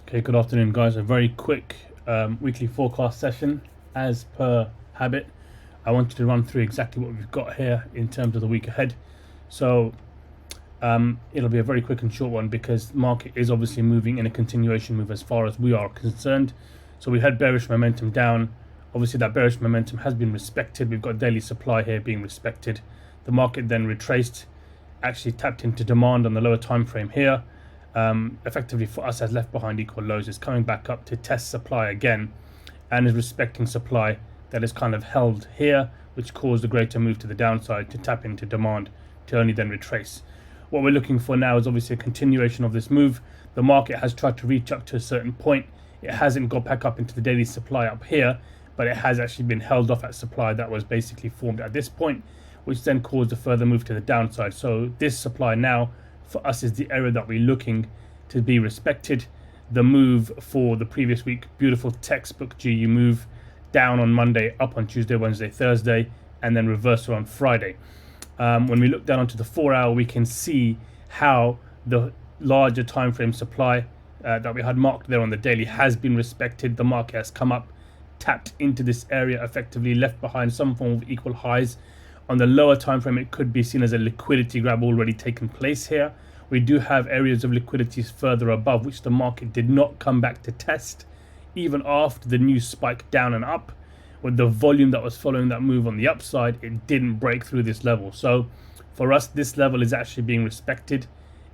Okay, good afternoon, guys. A very quick weekly forecast session. As per habit, I wanted to run through exactly what we've got here in terms of the week ahead. So it'll be a very quick and short one because the market is obviously moving in a continuation move as far as we are concerned. So we had bearish momentum down. Obviously, that bearish momentum has been respected. We've got daily supply here being respected. The market then retraced, actually tapped into demand on the lower time frame here. Effectively for us, has left behind equal lows, is coming back up to test supply again and is respecting supply that is kind of held here, which caused a greater move to the downside to tap into demand to only then retrace. What we're looking for now is obviously a continuation of this move. The market has tried to reach up to a certain point. It hasn't got back up into the daily supply up here, but it has actually been held off at supply that was basically formed at this point, which then caused a further move to the downside. So this supply now for us is the area that we're looking to be respected. The move for the previous week, beautiful textbook GU move, down on Monday, up on Tuesday, Wednesday, Thursday, and then reversal on Friday. When we look down onto the 4 hour, we can see how the larger time frame supply that we had marked there on the daily has been respected. The market has come up, tapped into this area, effectively left behind some form of equal highs. On the lower time frame, it could be seen as a liquidity grab already taken place here. We do have areas of liquidities further above, which the market did not come back to test, even after the news spike down and up. With the volume that was following that move on the upside, it didn't break through this level. So for us, this level is actually being respected.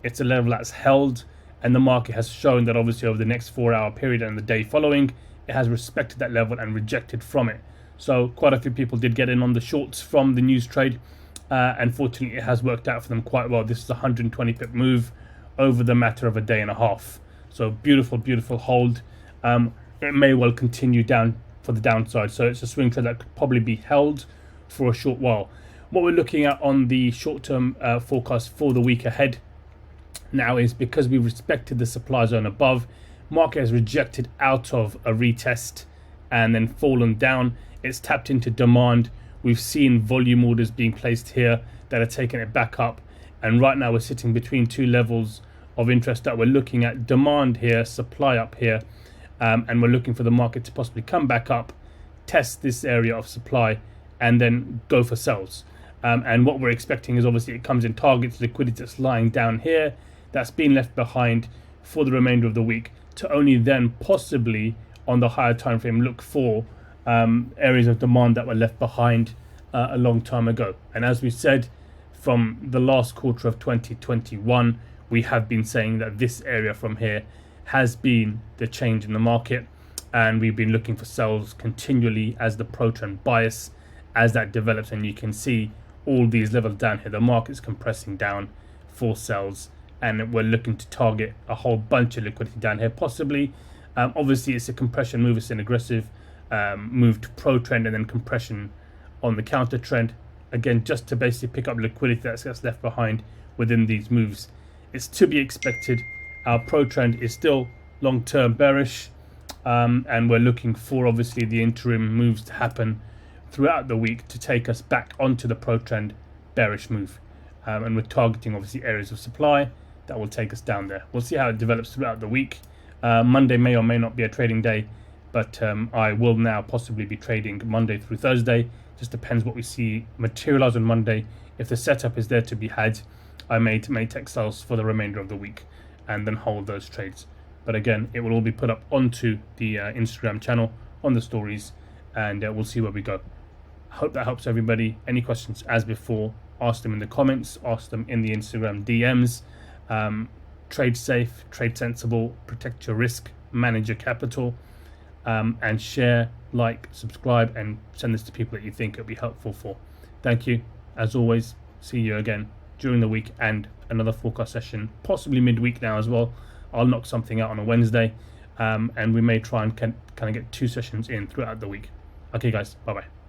It's a level that's held, and the market has shown that obviously over the next 4 hour period and the day following, it has respected that level and rejected from it. So quite a few people did get in on the shorts from the news trade. Unfortunately, it has worked out for them quite well. This is a 120 pip move over the matter of a day and a half. So beautiful, beautiful hold. It may well continue down for the downside. So it's a swing trade that could probably be held for a short while. What we're looking at on the short-term forecast for the week ahead now is, because we've respected the supply zone above, market has rejected out of a retest and then fallen down. It's tapped into demand. We've seen volume orders being placed here that are taking it back up. And right now we're sitting between two levels of interest that we're looking at. Demand here, supply up here. And we're looking for the market to possibly come back up, test this area of supply, and then go for sells. And what we're expecting is obviously it comes in targets liquidity that's lying down here, that's been left behind for the remainder of the week, to only then possibly on the higher time frame look for areas of demand that were left behind a long time ago. And as we said, from the last quarter of 2021, we have been saying that this area from here has been the change in the market, and we've been looking for sells continually as the pro trend bias, as that develops. And you can see all these levels down here, the market's compressing down for sells, and we're looking to target a whole bunch of liquidity down here possibly. Obviously it's a compression move, it's an aggressive move to pro trend and then compression on the counter trend, again just to basically pick up liquidity that gets left behind within these moves. It's to be expected. Our pro trend is still long-term bearish, and we're looking for obviously the interim moves to happen throughout the week to take us back onto the pro trend bearish move, and we're targeting obviously areas of supply that will take us down there. We'll see how it develops throughout the week. Monday may or may not be a trading day, but I will now possibly be trading Monday through Thursday. Just depends what we see materialize on Monday. If the setup is there to be had, I may take sales for the remainder of the week and then hold those trades. But again, it will all be put up onto the Instagram channel on the stories, and we'll see where we go. Hope that helps everybody. Any questions, as before, ask them in the comments, ask them in the Instagram DMs. Trade safe, trade sensible, protect your risk, manage your capital, and share, like, subscribe, and send this to people that you think it'll be helpful for. Thank you. As always, see you again during the week, and another forecast session, possibly midweek now as well. I'll knock something out on a Wednesday, and we may try and kind of get 2 sessions in throughout the week. Okay guys, bye bye.